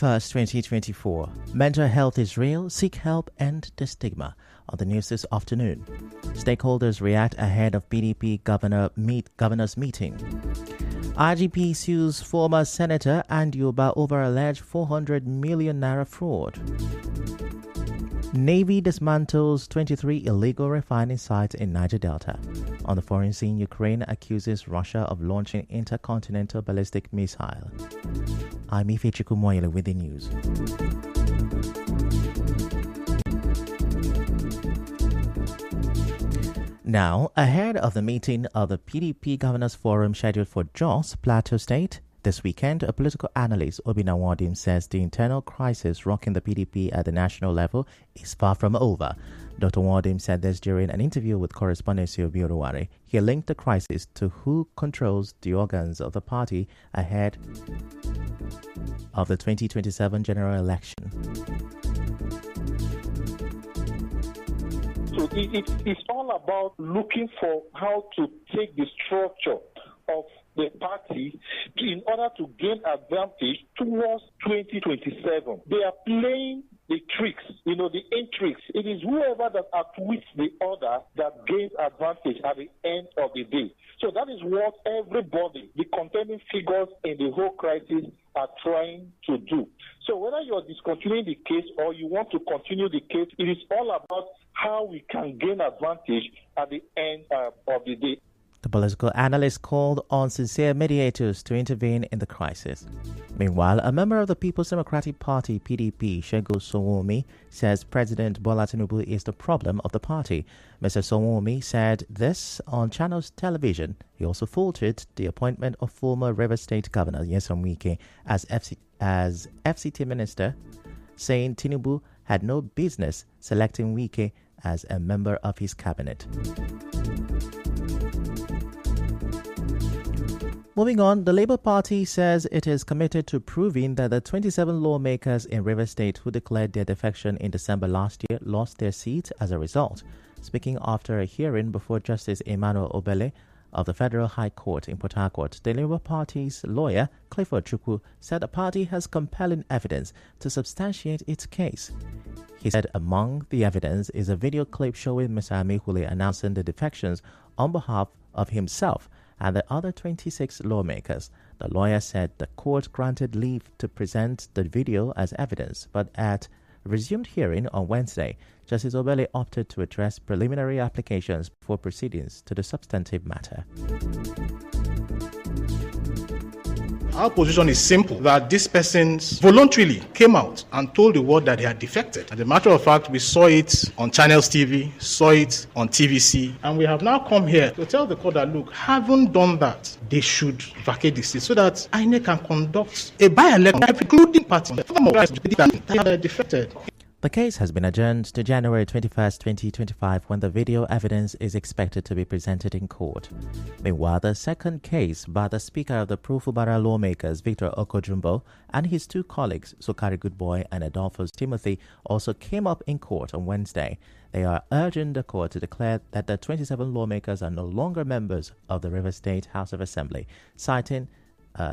21st, 2024. Mental health is real. Seek help, end the stigma. On the news this afternoon, stakeholders react ahead of PDP governors meeting. IGP sues former Senator Andy Uba over alleged 400 million naira fraud. Navy dismantles 23 illegal refining sites in Niger Delta. On the foreign scene, Ukraine accuses Russia of launching intercontinental ballistic missile. I'm Ife Chikumoyele with the news. Now, ahead of the meeting of the PDP Governors Forum scheduled for Jos, Plateau State, this weekend, a political analyst, Obi Nwadim, says the internal crisis rocking the PDP at the national level is far from over. Dr. Nwadim said this during an interview with correspondent Obi Oruwari. He linked the crisis to who controls the organs of the party ahead of the 2027 general election. So it's all about looking for how to take the structure of the party in order to gain advantage towards 2027. They are playing the tricks, the intrigues. It is whoever that outwits the other that gains advantage at the end of the day. So that is what everybody, the contending figures in the whole crisis, are trying to do. So whether you are discontinuing the case or you want to continue the case, it is all about how we can gain advantage at the end of the day. The political analyst called on sincere mediators to intervene in the crisis. Meanwhile, a member of the People's Democratic Party, PDP, Segun Sowunmi, says President Bola Tinubu is the problem of the party. Mr. Sowunmi said this on Channels Television. He also faulted the appointment of former Rivers State Governor Nyesom Wike as FCT Minister, saying Tinubu had no business selecting Wike as a member of his cabinet. Moving on, the Labour Party says it is committed to proving that the 27 lawmakers in Rivers State who declared their defection in December last year lost their seats as a result. Speaking after a hearing before Justice Emmanuel Obele of the Federal High Court in Port Harcourt, the Labour Party's lawyer, Clifford Chukwu, said the party has compelling evidence to substantiate its case. He said among the evidence is a video clip showing Mr. Amehule announcing the defections on behalf of himself and the other 26 lawmakers. The lawyer said the court granted leave to present the video as evidence, but at resumed hearing on Wednesday, Justice Obele opted to address preliminary applications before proceedings to the substantive matter. Our position is simple, that these persons voluntarily came out and told the world that they had defected. As a matter of fact, we saw it on Channels TV, saw it on TVC, and we have now come here to tell the court that, look, having done that, they should vacate the seat so that INEC can conduct a by-election, including parties that had defected. The case has been adjourned to January 21st, 2025, when the video evidence is expected to be presented in court. Meanwhile, the second case by the Speaker of the Pro-Fubara lawmakers, Victor Okojumbo, and his two colleagues, Sokari Goodboy and Adolphus Timothy, also came up in court on Wednesday. They are urging the court to declare that the 27 lawmakers are no longer members of the Rivers State House of Assembly, citing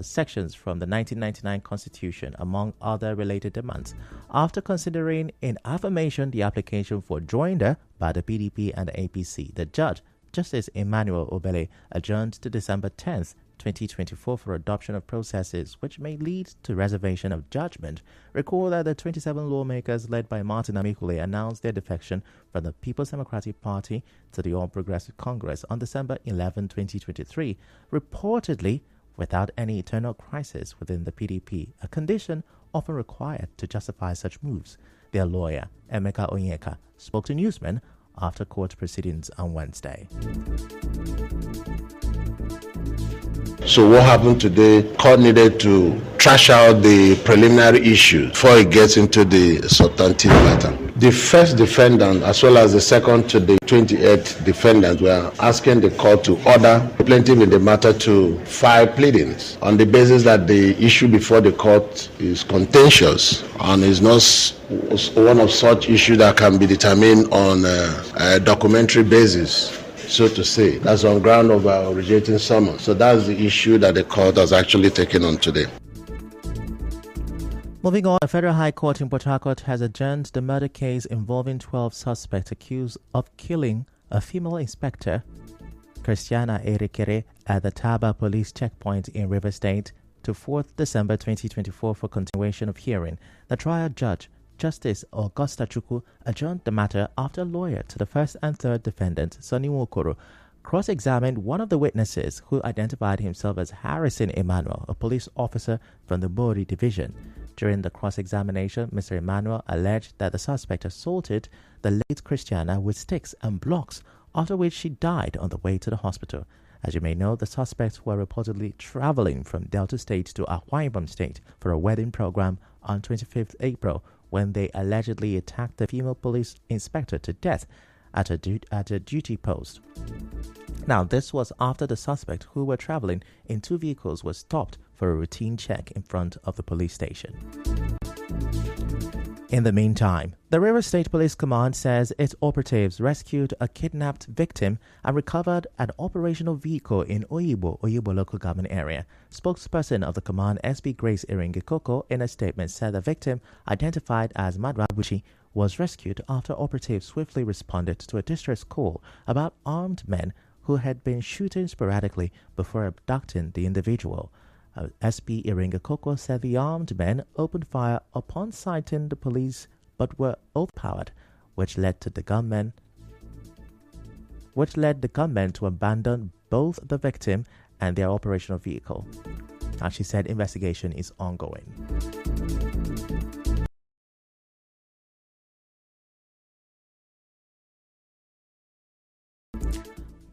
sections from the 1999 Constitution, among other related demands. After considering in affirmation the application for joinder by the PDP and the APC, the judge, Justice Emmanuel Obele, adjourned to December 10th, 2024 for adoption of processes which may lead to reservation of judgment. Recall that the 27 lawmakers led by Martin Amehule announced their defection from the People's Democratic Party to the All Progressive Congress on December 11, 2023, reportedly without any internal crisis within the PDP, a condition often required to justify such moves. Their lawyer, Emeka Onyeka, spoke to newsmen after court proceedings on Wednesday. So what happened today, court needed to trash out the preliminary issue before it gets into the substantive matter. The first defendant, as well as the second to the 28th defendant, were asking the court to order the plaintiff in the matter to file pleadings on the basis that the issue before the court is contentious and is not one of such issues that can be determined on a documentary basis, so to say. That's on ground of our originating summons. So that's the issue that the court has actually taken on today. Moving on, a federal high court in Port Harcourt has adjourned the murder case involving 12 suspects accused of killing a female inspector, Christiana Erikere, at the Taba police checkpoint in River State to 4th December 2024 for continuation of hearing. The trial judge, Justice Augusta Chukwu, adjourned the matter after a lawyer to the first and third defendant, Sonny Nwokoro, cross-examined one of the witnesses who identified himself as Harrison Emmanuel, a police officer from the Bori division. During the cross-examination, Mr. Emmanuel alleged that the suspect assaulted the late Christiana with sticks and blocks, after which she died on the way to the hospital. As you may know, the suspects were reportedly traveling from Delta State to Akwa Ibom State for a wedding program on 25th April when they allegedly attacked the female police inspector to death at a duty post. Now, this was after the suspect, who were traveling in two vehicles, was stopped for a routine check in front of the police station. In the meantime, the River State Police Command says its operatives rescued a kidnapped victim and recovered an operational vehicle in Oyibo local government area. Spokesperson of the command, SB Grace Iringekoko, in a statement said the victim, identified as Madwabuchi, was rescued after operatives swiftly responded to a distress call about armed men who had been shooting sporadically before abducting the individual. SB Iringekoko said the armed men opened fire upon sighting the police but were overpowered, which led the gunmen to abandon both the victim and their operational vehicle. As she said, investigation is ongoing.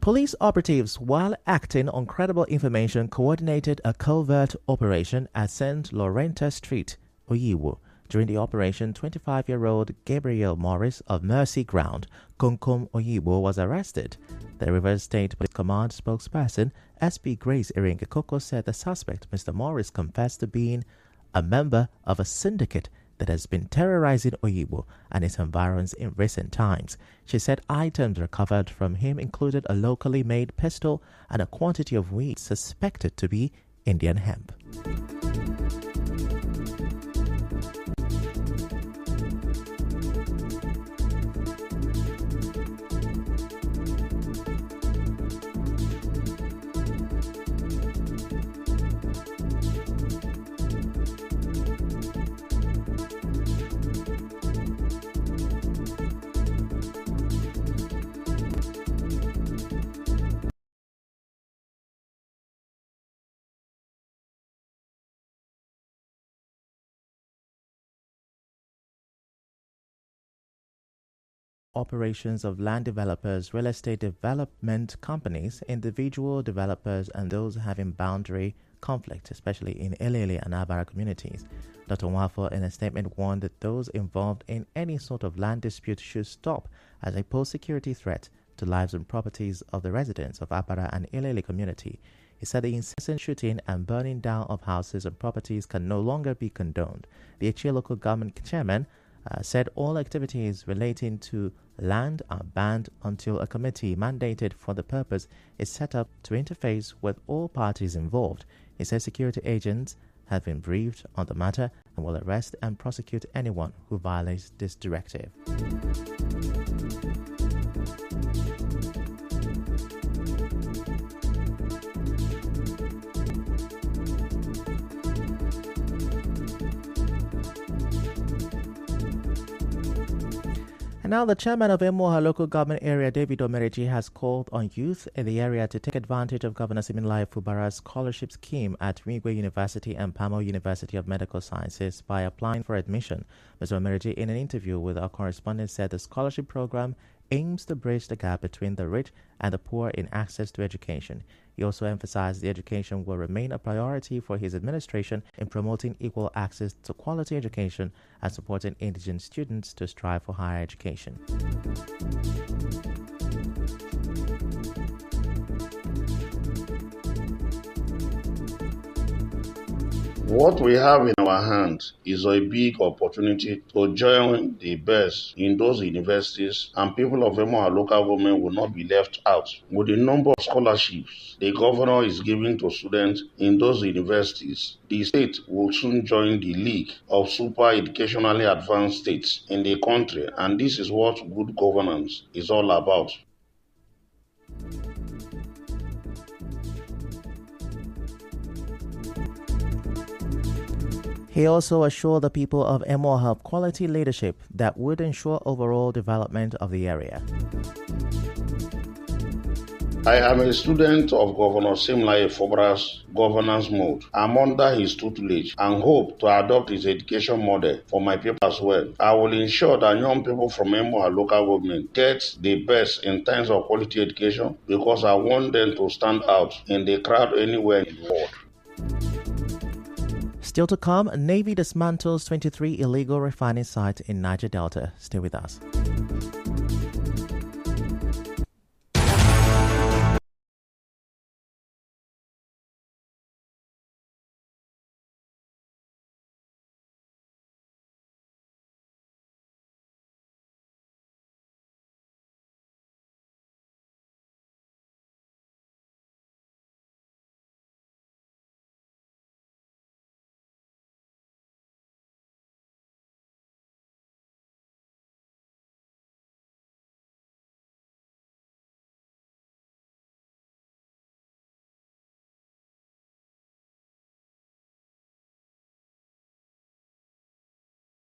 Police operatives, while acting on credible information, coordinated a covert operation at St. Laurenta Street, Oyiwo. During the operation, 25-year-old Gabriel Morris of Mercy Ground, Konkom, Oyibo, was arrested. The Rivers State Police Command spokesperson, SB Grace Iringekoko, said the suspect, Mr. Morris, confessed to being a member of a syndicate that has been terrorizing Oyibo and its environs in recent times. She said items recovered from him included a locally made pistol and a quantity of weed suspected to be Indian hemp. Operations of land developers, real estate development companies, individual developers, and those having boundary conflict, especially in Elele and Abara communities. Dr. Nwafo, in a statement, warned that those involved in any sort of land dispute should stop, as they pose security threat to lives and properties of the residents of Abara and Elele community. He said the incessant shooting and burning down of houses and properties can no longer be condoned. The Echie local government chairman said all activities relating to land are banned until a committee mandated for the purpose is set up to interface with all parties involved. He said security agents have been briefed on the matter and will arrest and prosecute anyone who violates this directive. And now the chairman of Emoha local government area, David Omereji, has called on youth in the area to take advantage of Governor Siminalayi Fubara's scholarship scheme at Wigwe University and Pamo University of Medical Sciences by applying for admission. Mr. Omereji, in an interview with our correspondent, said the scholarship program aims to bridge the gap between the rich and the poor in access to education. He also emphasized the education will remain a priority for his administration in promoting equal access to quality education and supporting indigent students to strive for higher education. What we have in our hands is a big opportunity to join the best in those universities, and people of Emoha local government will not be left out. With the number of scholarships the governor is giving to students in those universities, the state will soon join the league of super educationally advanced states in the country, and this is what good governance is all about. He also assured the people of Emoha of quality leadership that would ensure overall development of the area. I am a student of Governor Simlaye Fobra's governance mode. I'm under his tutelage and hope to adopt his education model for my people as well. I will ensure that young people from Emoha local government get the best in terms of quality education because I want them to stand out in the crowd anywhere in the world. Still to come, Navy dismantles 23 illegal refining sites in Niger Delta. Stay with us.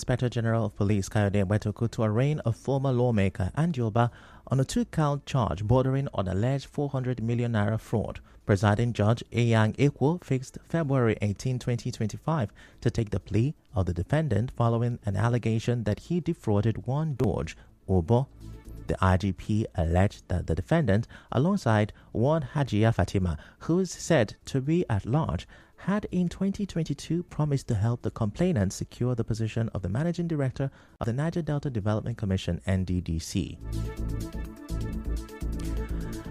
Inspector General of Police Kayode Wetoku to arraign a former lawmaker and Yoba on a 2-count charge bordering on alleged 400 million naira fraud. Presiding Judge Eyang Ekwo fixed February 18, 2025 to take the plea of the defendant following an allegation that he defrauded one George Obo. The IGP alleged that the defendant, alongside one Hajia Fatima, who is said to be at large, had in 2022 promised to help the complainant secure the position of the Managing Director of the Niger Delta Development Commission, NDDC.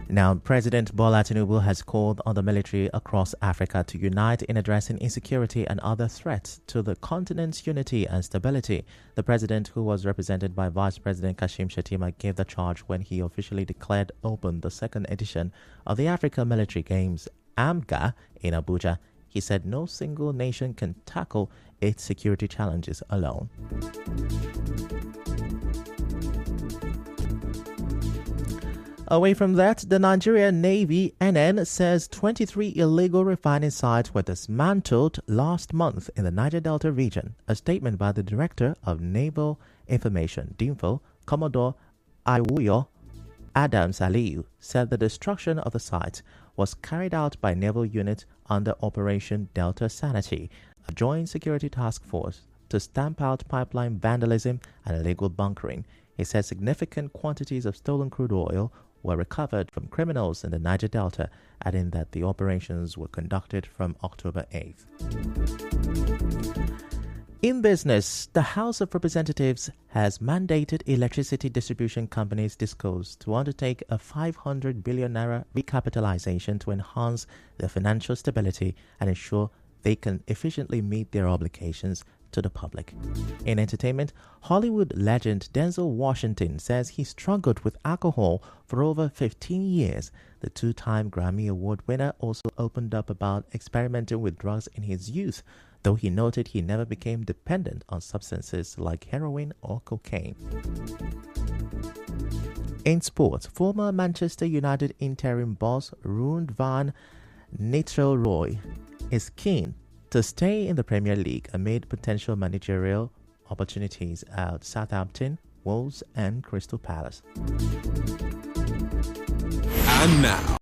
Now, President Bola Tinubu has called on the military across Africa to unite in addressing insecurity and other threats to the continent's unity and stability. The president, who was represented by Vice President Kashim Shettima, gave the charge when he officially declared open the second edition of the Africa Military Games, AMGA, in Abuja. He said no single nation can tackle its security challenges alone. Away from that, the Nigerian Navy NN says 23 illegal refining sites were dismantled last month in the Niger Delta region. A statement by the Director of Naval Information, DINFO, Commodore Iwuyo Adams Aliyu, said the destruction of the sites was carried out by naval units under Operation Delta Sanity, a joint security task force to stamp out pipeline vandalism and illegal bunkering. He said significant quantities of stolen crude oil were recovered from criminals in the Niger Delta, adding that the operations were conducted from October 8th. In business, the House of Representatives has mandated electricity distribution companies DISCOs to undertake a 500 billion naira recapitalization to enhance their financial stability and ensure they can efficiently meet their obligations to the public. In entertainment, Hollywood legend Denzel Washington says he struggled with alcohol for over 15 years. The two-time Grammy Award winner also opened up about experimenting with drugs in his youth, though he noted he never became dependent on substances like heroin or cocaine. In sports, former Manchester United interim boss Ruud van Nistelrooy is keen to stay in the Premier League amid potential managerial opportunities at Southampton, Wolves and Crystal Palace. And now,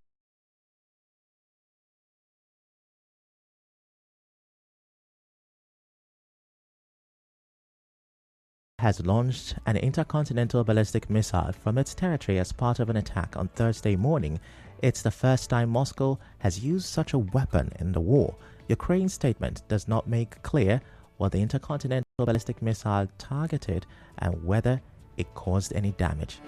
has launched an intercontinental ballistic missile from its territory as part of an attack on Thursday morning. It's the first time Moscow has used such a weapon in the war. Ukraine's statement does not make clear what the intercontinental ballistic missile targeted and whether it caused any damage.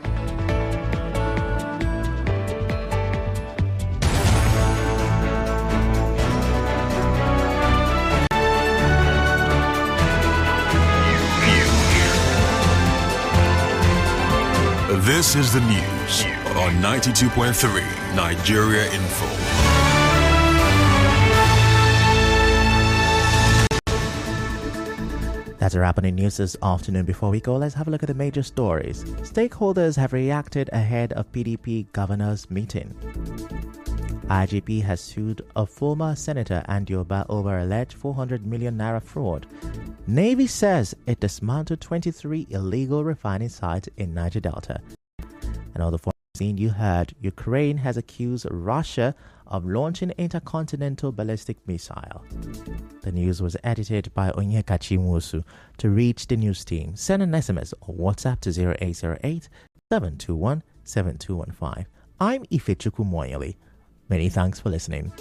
This is the news on 92.3 Nigeria Info. That's a wrap on the news this afternoon. Before we go, let's have a look at the major stories. Stakeholders have reacted ahead of PDP governors' meeting. IGP has sued a former senator Andioba over alleged 400 million naira fraud. Navy says it dismantled 23 illegal refining sites in Niger Delta. And all the foreign scene you heard, Ukraine has accused Russia of launching intercontinental ballistic missile. The news was edited by Onyeka Musu. To reach the news team, send an SMS or WhatsApp to 0808 721 7215. I'm Ifechukwu Moyeli. Many thanks for listening.